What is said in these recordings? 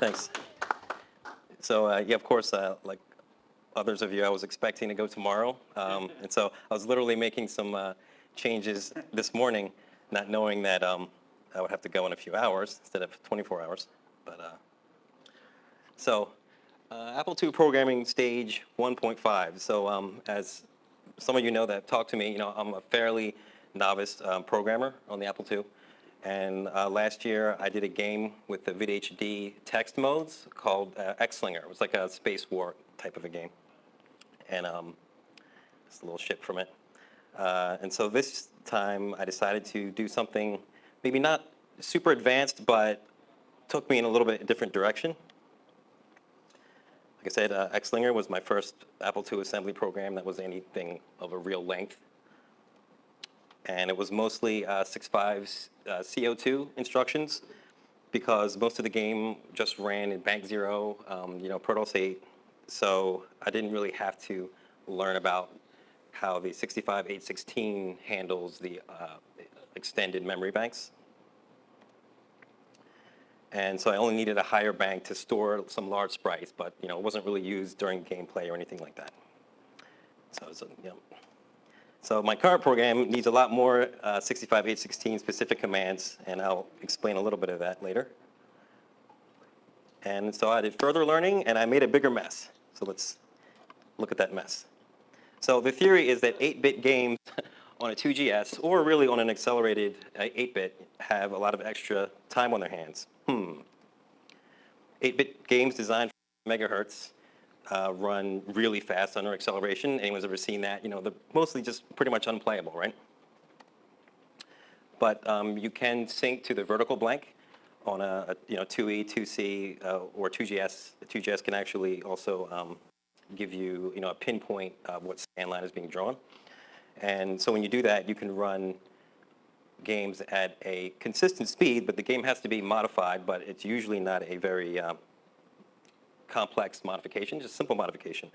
Thanks. So, yeah, of course, like others of you, I was expecting to go tomorrow. And so I was literally making some changes this morning, not knowing that I would have to go in a few hours instead of 24 hours. But so Apple II programming stage 1.5. So as some of you know that talk to me, I'm a fairly novice programmer on the Apple II. And last year, I did a game with the VidHD text modes called X-Slinger. It was like a space war type of a game. And just a little ship from it. And so this time, I decided to do something maybe not super advanced, but took me in a little bit different direction. Like I said, X-Slinger was my first Apple II assembly program that was anything of a real length. And it was mostly 6.5 CO2 instructions because most of the game just ran in Bank 0, Protos 8. So I didn't really have to learn about how the 65.816 handles the extended memory banks. And so I only needed a higher bank to store some large sprites, but it wasn't really used during gameplay or anything like that. So my current program needs a lot more 65.816 specific commands, and I'll explain a little bit of that later. And so I did further learning, and I made a bigger mess. So let's look at that mess. So the theory is that 8-bit games on a 2GS, or really on an accelerated 8-bit, have a lot of extra time on their hands. 8-bit games designed for megahertz run really fast under acceleration. Anyone's ever seen that? They're mostly just pretty much unplayable, right? But you can sync to the vertical blank on a 2E, 2C, or 2GS. The 2GS can actually also give you a pinpoint of what scan line is being drawn. And so when you do that, you can run games at a consistent speed, but the game has to be modified, but it's usually not a very complex modification, just simple modification.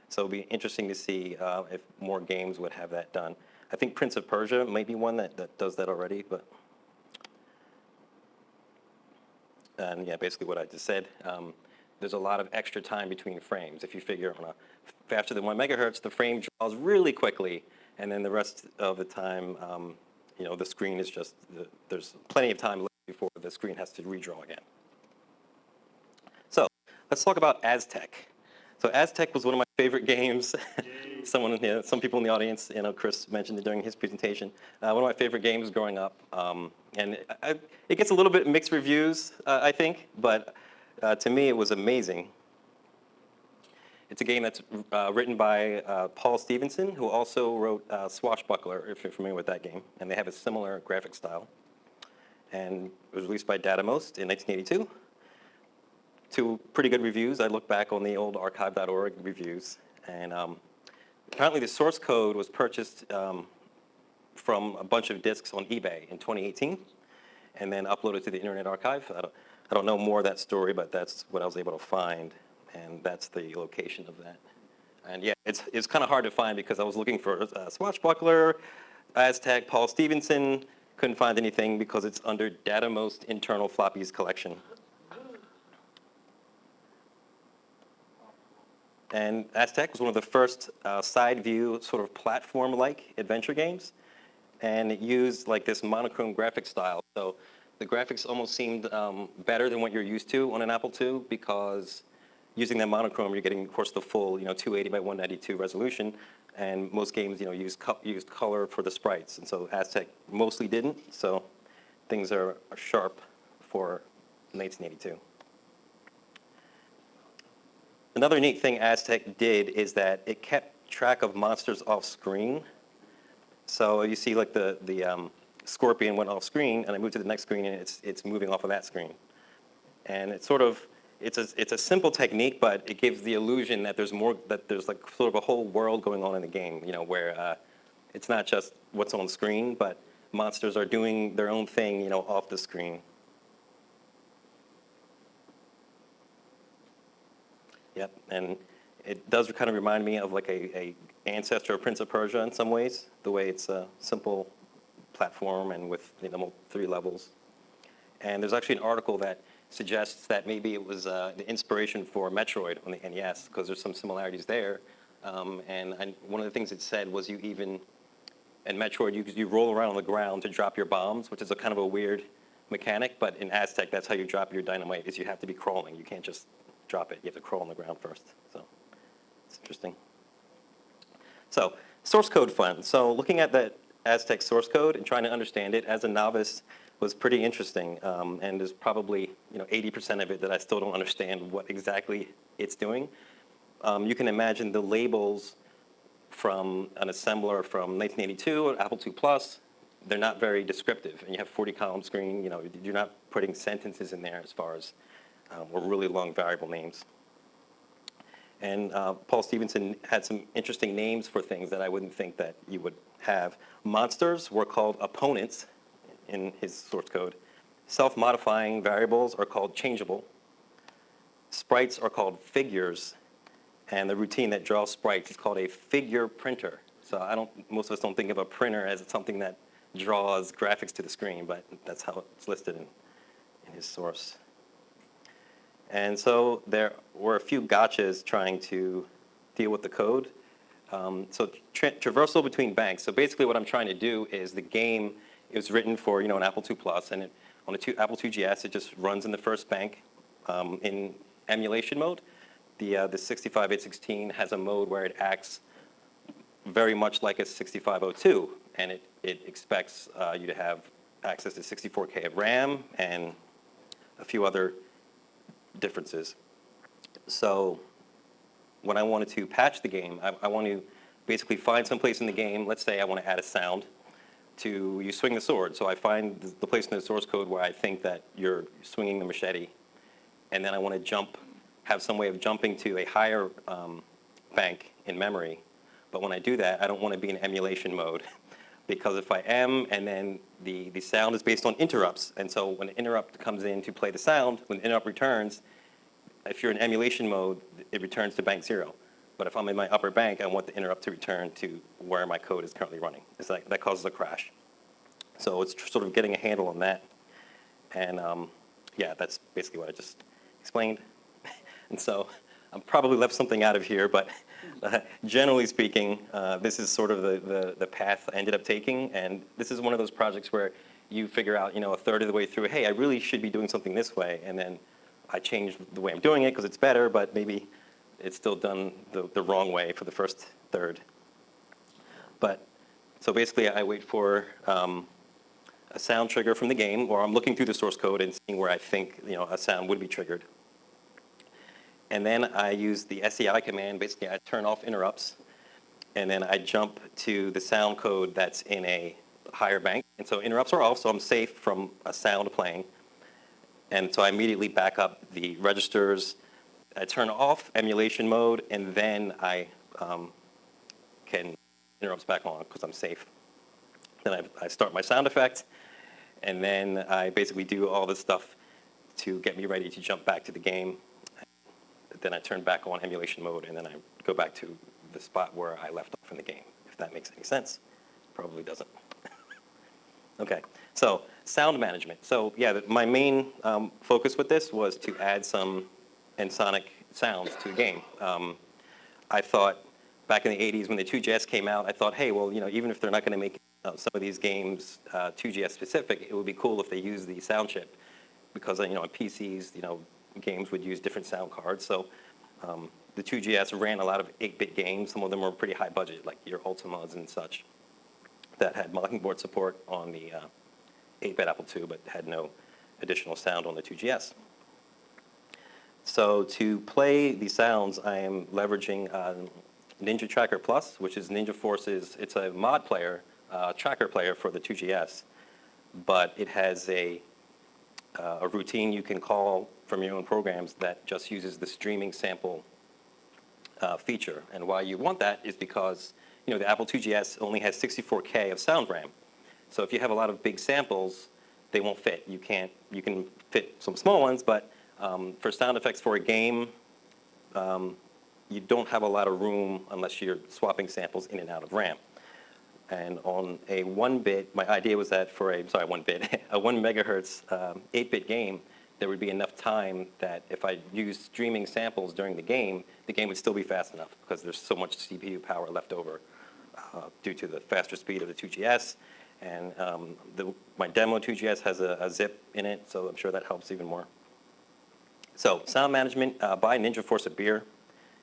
So it'll be interesting to see if more games would have that done. I think Prince of Persia may be one that does that already, but and yeah, basically what I just said. There's a lot of extra time between frames. If you figure on a faster than 1 megahertz, the frame draws really quickly, and then the rest of the time, the screen is just, there's plenty of time left before the screen has to redraw again. So let's talk about Aztec. So Aztec was one of my favorite games. Some people in the audience, Chris mentioned it during his presentation. One of my favorite games growing up. And it gets a little bit mixed reviews, I think, but to me it was amazing. It's a game that's written by Paul Stevenson, who also wrote Swashbuckler, if you're familiar with that game. And they have a similar graphic style. And it was released by Datammost in 1982. 2 pretty good reviews. I looked back on the old archive.org reviews. And apparently the source code was purchased from a bunch of disks on eBay in 2018 and then uploaded to the Internet Archive. I don't know more of that story, but that's what I was able to find. And that's the location of that. And yeah, it's kind of hard to find because I was looking for Swashbuckler, Aztec, Paul Stevenson. Couldn't find anything because it's under Datammost internal floppies collection. And Aztec was one of the first side view sort of platform-like adventure games. And it used like this monochrome graphic style. So the graphics almost seemed better than what you're used to on an Apple II because using that monochrome, you're getting, of course, the full 280 by 192 resolution. And most games used color for the sprites. And so Aztec mostly didn't. So things are sharp for 1982. Another neat thing Aztec did is that it kept track of monsters off screen. So you see like the scorpion went off screen, and I moved to the next screen, and it's moving off of that screen. And it's sort of, it's a simple technique, but it gives the illusion that there's more, that there's like sort of a whole world going on in the game, where it's not just what's on screen, but monsters are doing their own thing, off the screen. Yep, and it does kind of remind me of like a ancestor of Prince of Persia in some ways, the way it's a simple platform and with 3 levels. And there's actually an article that suggests that maybe it was the inspiration for Metroid on the NES, because there's some similarities there. One of the things it said was in Metroid, you roll around on the ground to drop your bombs, which is a kind of a weird mechanic, but in Aztec, that's how you drop your dynamite, is you have to be crawling. You can't just drop it. You have to crawl on the ground first. So it's interesting. So source code fun. So looking at that Aztec source code and trying to understand it as a novice was pretty interesting. And there's probably 80% of it that I still don't understand what exactly it's doing. You can imagine the labels from an assembler from 1982 or Apple II Plus. They're not very descriptive, and you have 40-column screen. You're not putting sentences in there as far as or really long variable names. And Paul Stevenson had some interesting names for things that I wouldn't think that you would have. Monsters were called opponents in his source code. Self-modifying variables are called changeable. Sprites are called figures, and the routine that draws sprites is called a figure printer. So most of us don't think of a printer as something that draws graphics to the screen, but that's how it's listed in his source. And so there were a few gotchas trying to deal with the code. So traversal between banks. So basically what I'm trying to do is the game is written for an Apple II Plus, and on the Apple IIGS, it just runs in the first bank in emulation mode. The 65816 has a mode where it acts very much like a 6502, and it expects you to have access to 64K of RAM and a few other differences. So when I wanted to patch the game, I want to basically find some place in the game. Let's say I want to add a sound to you swing the sword. So I find the place in the source code where I think that you're swinging the machete, and then I want to have some way of jumping to a higher bank in memory. But when I do that, I don't want to be in emulation mode, because if I am, and then the sound is based on interrupts, and so when an interrupt comes in to play the sound, when the interrupt returns, if you're in emulation mode, it returns to bank 0. But if I'm in my upper bank, I want the interrupt to return to where my code is currently running. It's like that causes a crash. So it's sort of getting a handle on that. And yeah, that's basically what I just explained. And so I probably left something out of here, but generally speaking, this is sort of the path I ended up taking. And this is one of those projects where you figure out, a third of the way through, hey, I really should be doing something this way. And then I change the way I'm doing it because it's better, but maybe it's still done the wrong way for the first third. But so basically, I wait for a sound trigger from the game, or I'm looking through the source code and seeing where I think a sound would be triggered. And then I use the SEI command. Basically, I turn off interrupts, and then I jump to the sound code that's in a higher bank. And so interrupts are off, so I'm safe from a sound playing. And so I immediately back up the registers. I turn off emulation mode, and then I can interrupts back on because I'm safe. Then I start my sound effect, and then I basically do all this stuff to get me ready to jump back to the game. Then I turn back on emulation mode, and then I go back to the spot where I left off in the game, if that makes any sense. Probably doesn't. Okay, so sound management. So yeah, my main focus with this was to add some Ensoniq sounds to the game. I thought back in the 80s when the 2GS came out, I thought, hey, well, even if they're not going to make some of these games 2GS specific, it would be cool if they use the sound chip, because on PCs, games would use different sound cards. So the 2GS ran a lot of 8-bit games. Some of them were pretty high budget, like your Ultimas and such, that had Mockingboard support on the 8-bit Apple II, but had no additional sound on the 2GS. So to play the sounds, I am leveraging Ninja Tracker Plus, which is Ninja Force's, it's a mod player, tracker player for the 2GS, but it has a routine you can call from your own programs that just uses the streaming sample feature. And why you want that is because the Apple IIGS only has 64K of sound RAM. So if you have a lot of big samples, they won't fit. You can fit some small ones, but for sound effects for a game, you don't have a lot of room unless you're swapping samples in and out of RAM. And on a 1-bit, my idea was that for a 1 megahertz 8-bit game, there would be enough time that if I used streaming samples during the game would still be fast enough because there's so much CPU power left over due to the faster speed of the 2GS. And my demo 2GS has a zip in it, so I'm sure that helps even more. So sound management by Ninja Force a Beer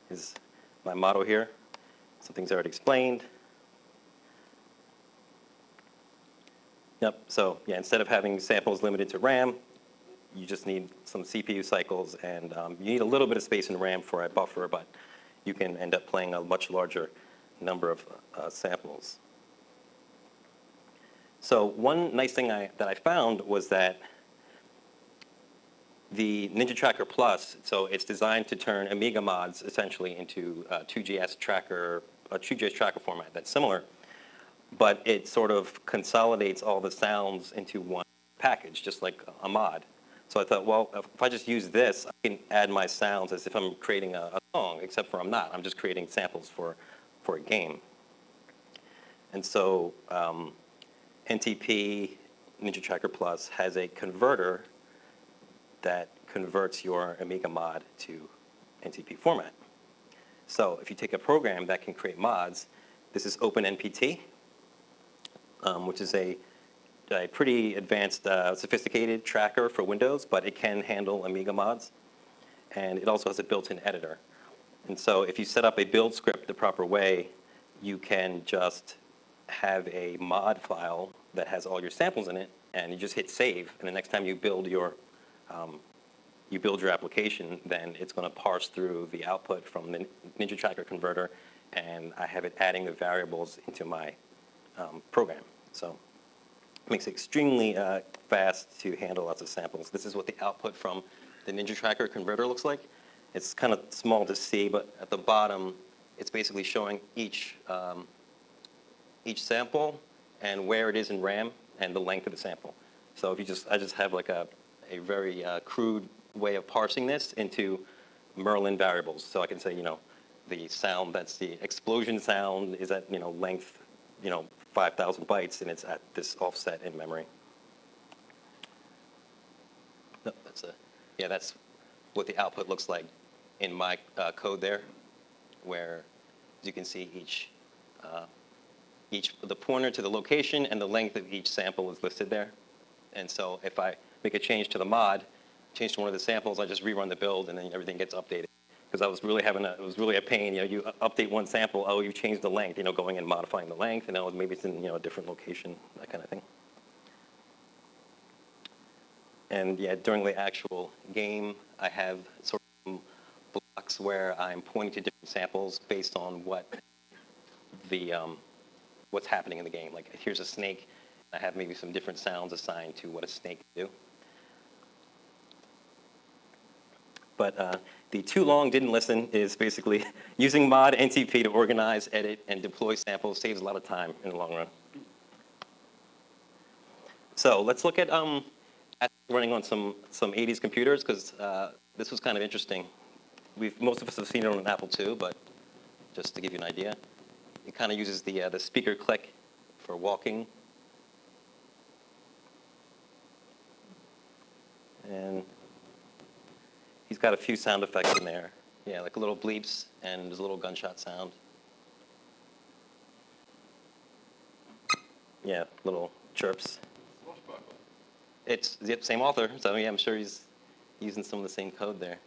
is my motto here. Some things I already explained. Yep, so yeah, instead of having samples limited to RAM, you just need some CPU cycles, and you need a little bit of space in RAM for a buffer, but you can end up playing a much larger number of samples. So one nice thing that I found was that the Ninja Tracker Plus, so it's designed to turn Amiga mods essentially into a 2GS tracker format that's similar, but it sort of consolidates all the sounds into one package, just like a mod. So I thought, well, if I just use this, I can add my sounds as if I'm creating a song, except for I'm not. I'm just creating samples for a game. And so NTP, Ninja Tracker Plus, has a converter that converts your Amiga mod to NTP format. So if you take a program that can create mods, this is OpenNPT, which is a pretty advanced, sophisticated tracker for Windows, but it can handle Amiga mods. And it also has a built-in editor. And so if you set up a build script the proper way, you can just have a mod file that has all your samples in it, and you just hit save. And the next time you build your application, then it's going to parse through the output from the Ninja Tracker converter, and I have it adding the variables into my program. So it makes it extremely fast to handle lots of samples. This is what the output from the Ninja Tracker converter looks like. It's kind of small to see, but at the bottom, it's basically showing each sample and where it is in RAM and the length of the sample. So if I just have like a very crude way of parsing this into Merlin variables. So I can say, the sound, that's the explosion sound, is at, length, 5,000 bytes, and it's at this offset in memory. No, that's what the output looks like in my code there, where as you can see the pointer to the location and the length of each sample is listed there. And so if I make a change to the mod, change to one of the samples, I just rerun the build, and then everything gets updated. Because it was really a pain. You update one sample, oh, you changed the length. Going and modifying the length, and maybe it's in a different location, that kind of thing. And yeah, during the actual game, I have sort of blocks where I'm pointing to different samples based on what's happening in the game. Like here's a snake. I have maybe some different sounds assigned to what a snake can do. But the too long didn't listen is basically using mod NTP to organize, edit, and deploy samples saves a lot of time in the long run. So let's look at running on some 80s computers, because this was kind of interesting. Most of us have seen it on an Apple II, but just to give you an idea, it kind of uses the speaker click for walking. And he's got a few sound effects in there. Yeah, like little bleeps, and there's a little gunshot sound. Yeah, little chirps. It's the same author, so yeah, I'm sure he's using some of the same code there.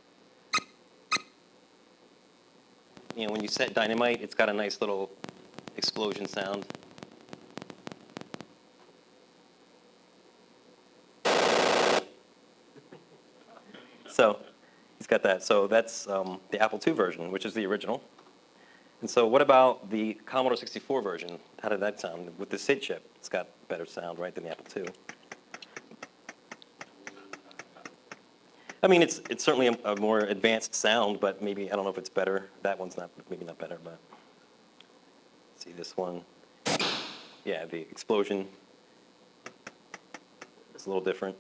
When you set dynamite, it's got a nice little explosion sound. So he's got that. So that's the Apple II version, which is the original. And so what about the Commodore 64 version? How did that sound? With the SID chip, it's got better sound, right, than the Apple II. I mean, it's certainly a more advanced sound, but maybe, I don't know if it's better. That one's maybe not better, but let's see this one. Yeah, the explosion is a little different.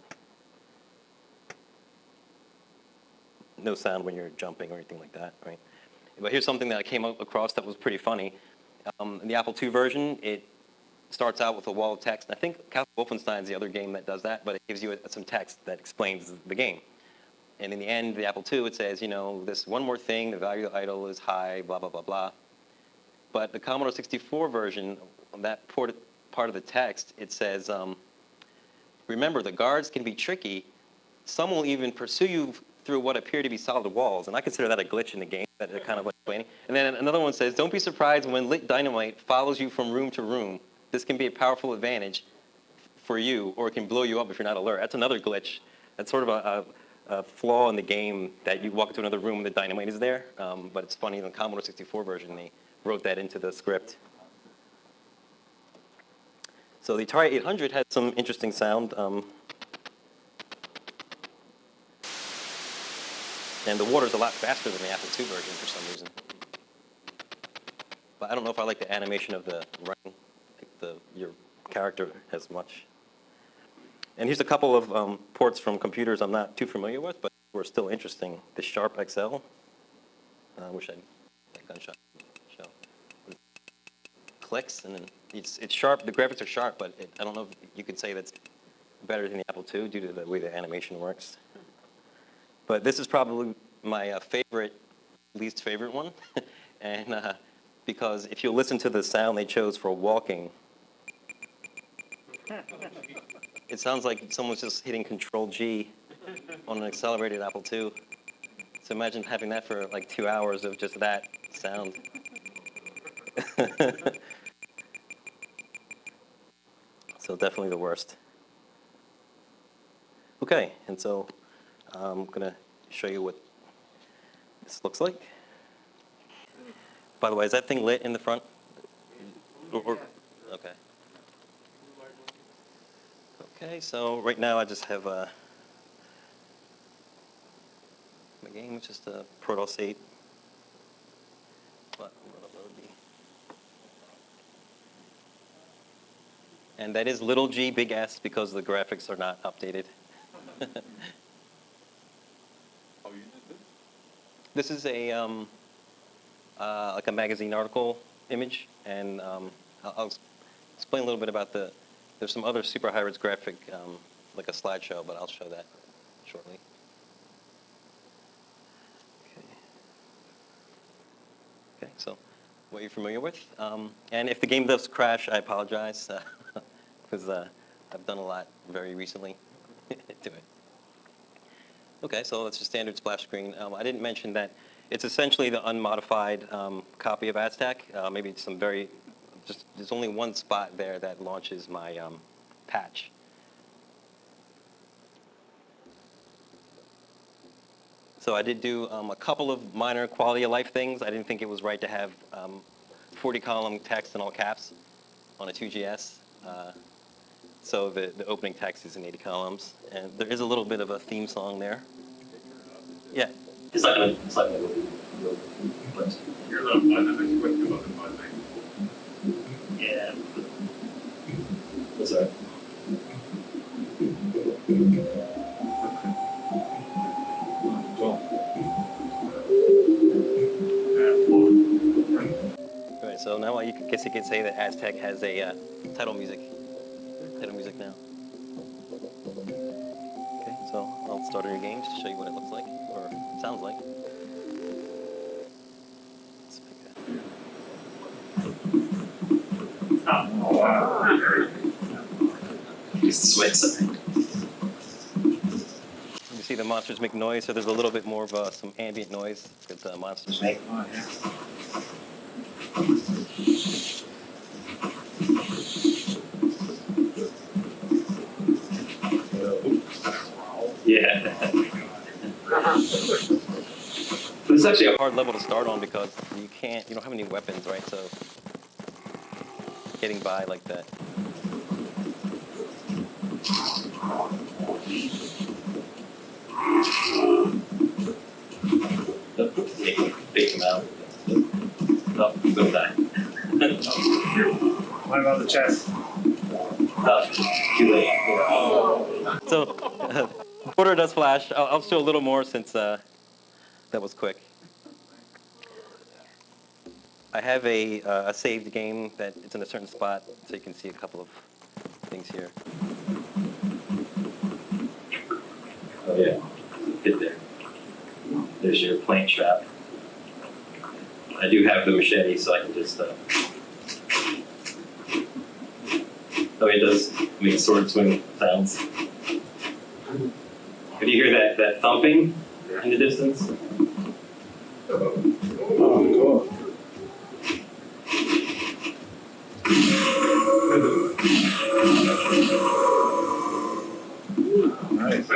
No sound when you're jumping or anything like that, right? But here's something that I came across that was pretty funny. In the Apple II version, it starts out with a wall of text. I think Castle Wolfenstein's the other game that does that, but it gives you some text that explains the game. And in the end, the Apple II, it says, this one more thing, the value of the idle is high, blah, blah, blah, blah. But the Commodore 64 version, on that part of the text, it says, remember, the guards can be tricky. Some will even pursue you through what appear to be solid walls. And I consider that a glitch in the game that they're kind of explaining. And then another one says, don't be surprised when lit dynamite follows you from room to room. This can be a powerful advantage for you, or it can blow you up if you're not alert. That's another glitch. That's sort of a flaw in the game, that you walk into another room and the dynamite is there. But it's funny, in the Commodore 64 version, they wrote that into the script. So the Atari 800 had some interesting sound. And the water's a lot faster than the Apple II version for some reason. But I don't know if I like the animation of the running, like your character as much. And here's a couple of ports from computers I'm not too familiar with, but were still interesting. The Sharp XL. I wish I had that gunshot show. Clicks, and then it's sharp. The graphics are sharp, but I don't know if you could say that's better than the Apple II due to the way the animation works. But this is probably my least favorite one. And because if you listen to the sound they chose for walking, it sounds like someone's just hitting Control-G on an accelerated Apple II. So imagine having that for like 2 hours of just that sound. So definitely the worst. Okay, and so I'm going to show you what this looks like. By the way, is that thing lit in the front? Okay. Okay, so right now I just have my game, which is the Protoss 8. And that is little g, big S, because the graphics are not updated. This is a like a magazine article image, and I'll explain a little bit about there's some other super high-res graphic, like a slideshow, but I'll show that shortly. Okay, so what you're familiar with. And if the game does crash, I apologize, because I've done a lot very recently to it. Okay, so that's your standard splash screen. I didn't mention that it's essentially the unmodified copy of Aztec. Maybe some there's only one spot there that launches my patch. So I did do a couple of minor quality of life things. I didn't think it was right to have 40-column text in all caps on a 2GS. So the opening text is in 80 columns. And there is a little bit of a theme song there. Yeah. It's like a You're not Yeah. What's that? All right, so now I guess you could say that Aztec has a title music now. Okay, so I'll start a new game just to show you what it looks like, or sounds like. Let's pick that. Oh, wow. It's sweat. You see the monsters make noise, so there's a little bit more of some ambient noise that the monsters make. Yeah. But it's actually a hard level to start on because you don't have any weapons, right? So getting by like that. Take him out. No, go die. What about the chest? Too late. So, border does flash. I'll show a little more since that was quick. I have a saved game that it's in a certain spot, so you can see a couple of things here. Oh yeah, get there. There's your plant trap. I do have the machete, so I can just. Oh, it does make sword swing sounds. If you hear that thumping in the distance. Oh, cool. Nice.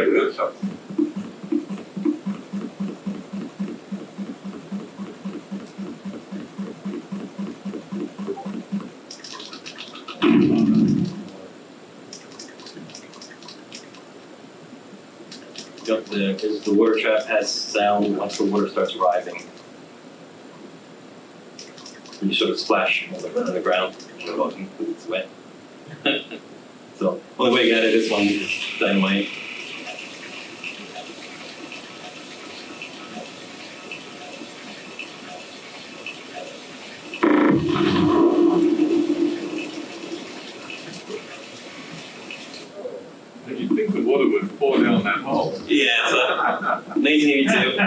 Yep, the water trap has sound once the water starts rising. And you sort of splash on the ground when you're walking because it's wet. So, only way to get it is one is dynamite. Did you think the water would pour down that hole? Yeah, so lazy me too.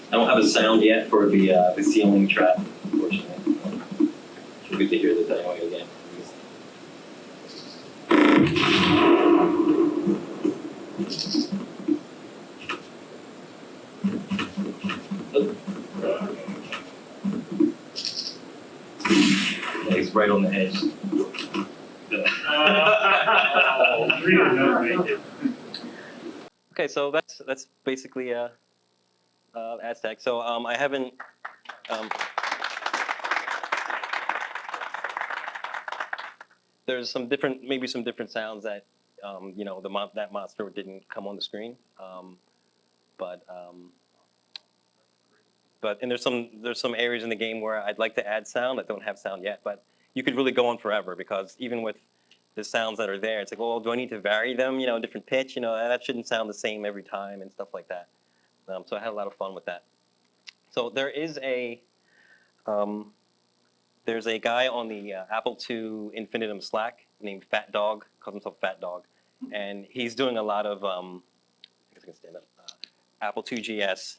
I don't have a sound yet for the ceiling trap, unfortunately. Should be good to hear the dynamite again. Yeah, he's right on the edge. Okay, so that's basically Aztec. So I haven't. There's some different, maybe some different sounds that you know, that monster didn't come on the screen, and there's some areas in the game where I'd like to add sound. I don't have sound yet, but you could really go on forever because even with the sounds that are there, it's like, well, do I need to vary them? You know, different pitch. You know, that shouldn't sound the same every time and stuff like that. So I had a lot of fun with that. So there is there's a guy on the Apple II Infinitum Slack named Fat Dog, calls himself Fat Dog, and he's doing a lot of I guess I can stand up, Apple IIGS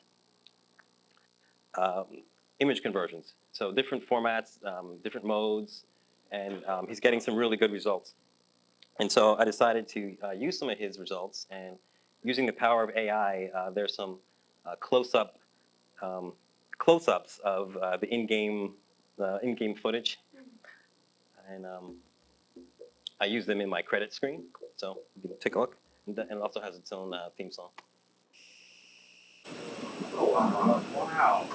image conversions. So different formats, different modes, and he's getting some really good results. And so I decided to use some of his results, and using the power of AI, there's some close-ups of the in-game footage, and I use them in my credit screen. So you can take a look, and it also has its own theme song. Oh, wow. Wow.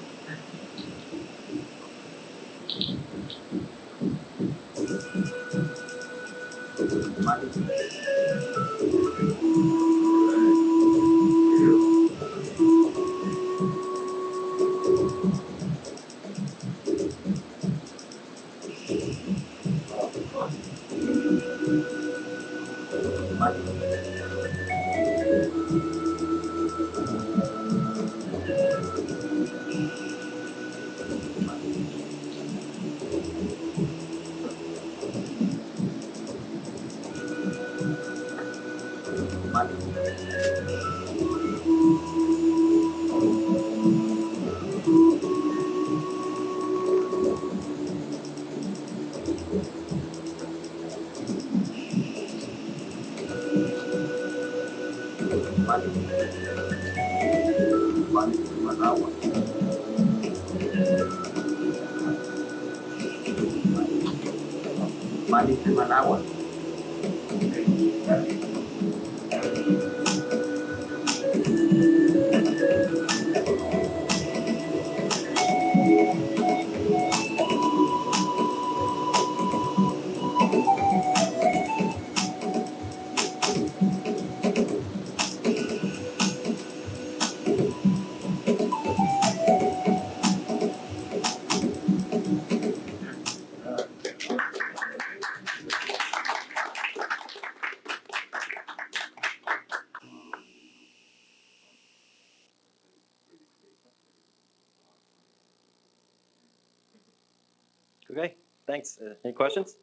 Okay, thanks. Any questions?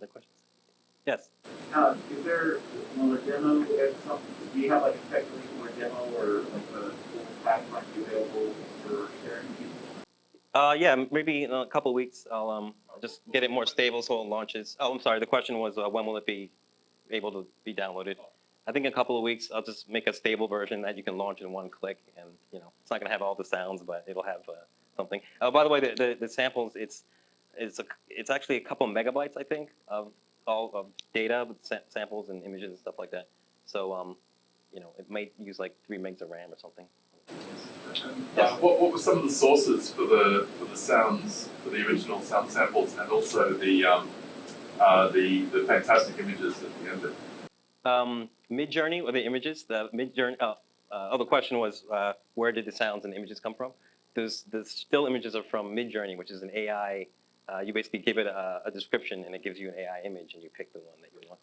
No questions? Yes. Is there another demo at some, do you have like a tech link or a demo or like the full pack might be available for sharing? Yeah, maybe in a couple of weeks I'll just get it more stable so it launches. Oh, I'm sorry. The question was when will it be able to be downloaded? I think in a couple of weeks I'll just make a stable version that you can launch in one click, and it's not going to have all the sounds, but it'll have something. By the way, the samples it's actually a couple megabytes I think of all of data with samples and images and stuff like that. So it might use like 3 megs of RAM or something. What were some of the sources for the sounds, for the original sound samples, and also the fantastic images at the end of it? Mid-Journey, or the images, the Mid-Journey, the question was, where did the sounds and images come from? The still images are from Mid-Journey, which is an AI, you basically give it a description and it gives you an AI image and you pick the one that you want.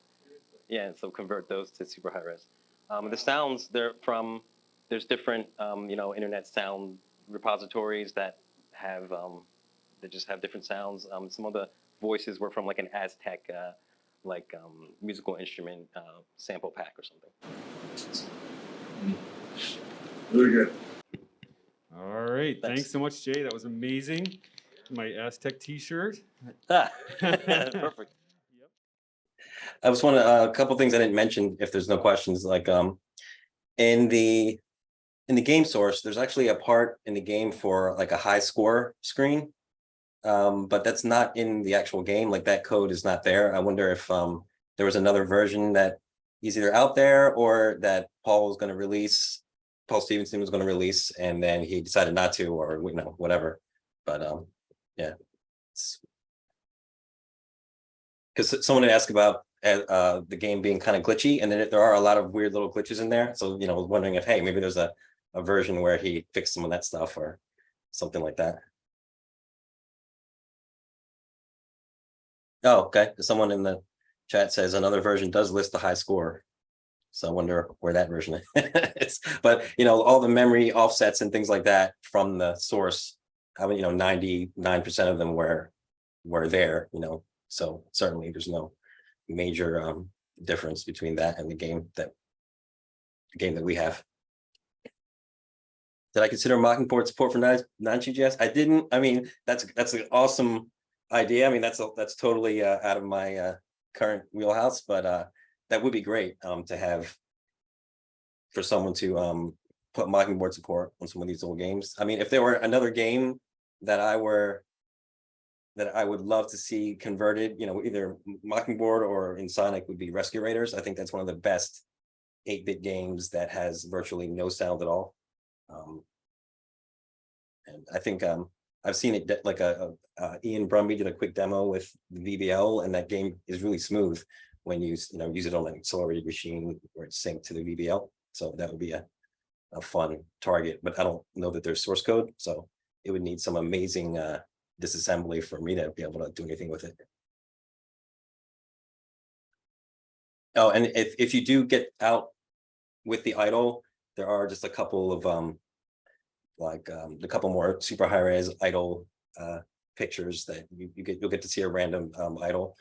Yeah, and so convert those to super high res. The sounds, there's different, internet sound repositories that have, that just have different sounds. Some of the voices were from like an Aztec, musical instrument sample pack or something. Very good. All right. Thanks so much, Jay. That was amazing. My Aztec T-shirt. Perfect. I just want to, a couple things I didn't mention if there's no questions, like in the game source, there's actually a part in the game for like a high score screen, but that's not in the actual game. Like that code is not there. I wonder if there was another version that is either out there or that Paul Stevenson was going to release, and then he decided not to, or whatever. But yeah, because someone had asked about the game being kind of glitchy, and then there are a lot of weird little glitches in there. So I was wondering if, hey, maybe there's a version where he fixed some of that stuff or something like that. Oh, okay. Someone in the chat says another version does list the high score. So I wonder where that version is. But all the memory offsets and things like that from the source, 99% of them were there, so certainly there's no major difference between that and the game that we have. Did I consider Mockingboard support for non-GGS? I didn't. I mean, that's an awesome idea. I mean, that's totally out of my current wheelhouse, but that would be great to have, for someone to put Mockingboard support on some of these old games. I mean, if there were another game that I would love to see converted, either Mockingboard or Ensoniq would be Rescue Raiders. I think that's one of the best 8-bit games that has virtually no sound at all. And I think I've seen it, like Ian Brumby did a quick demo with the VBL, and that game is really smooth when you use it on an accelerated machine where it's synced to the VBL. So that would be a fun target, but I don't know that there's source code, so it would need some amazing disassembly for me to be able to do anything with it. Oh, and if you do get out with the idle, there are just a couple of a couple more super high res idle pictures that you'll get to see a random idle.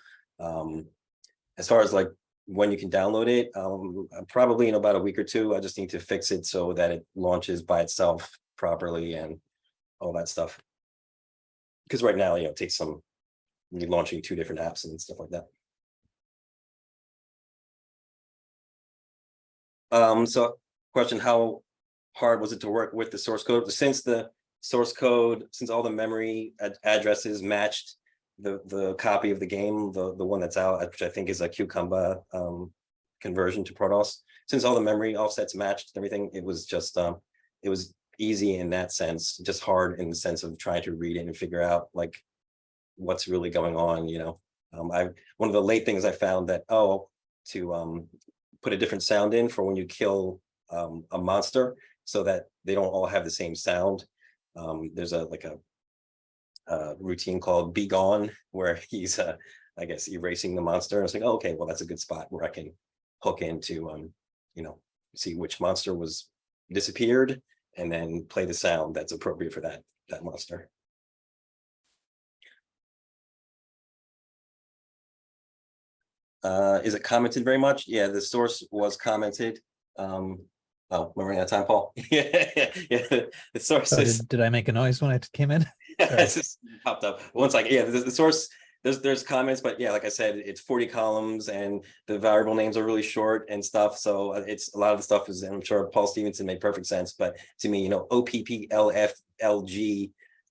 As far as like when you can download it, probably in about a week or two. I just need to fix it so that it launches by itself properly and all that stuff. Because right now, it takes some launching 2 different apps and stuff like that. So question, how hard was it to work with the source code? Since all the memory addresses matched the copy of the game, the one that's out, which I think is a Cucumber conversion to Protoss. Since all the memory offsets matched and everything, it was just it was easy in that sense, just hard in the sense of trying to read it and figure out like what's really going on. One of the late things I found that to put a different sound in for when you kill a monster so that they don't all have the same sound. There's a routine called Be Gone where he's I guess erasing the monster. I was like, oh, okay, well that's a good spot where I can hook into see which monster was disappeared, and then play the sound that's appropriate for that monster. Is it commented very much? Yeah, the source was commented. Oh, we're running out of time, Paul. Yeah, the source is. Did I make a noise when I came in? It's just popped up. One second. Yeah, the source. There's comments, but yeah, like I said, it's 40 columns, and the variable names are really short and stuff. So it's a lot of the stuff is. And I'm sure Paul Stevenson made perfect sense, but to me, OPPLFLG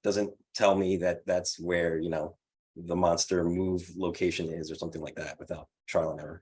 doesn't tell me that that's where the monster move location is or something like that without trial and error.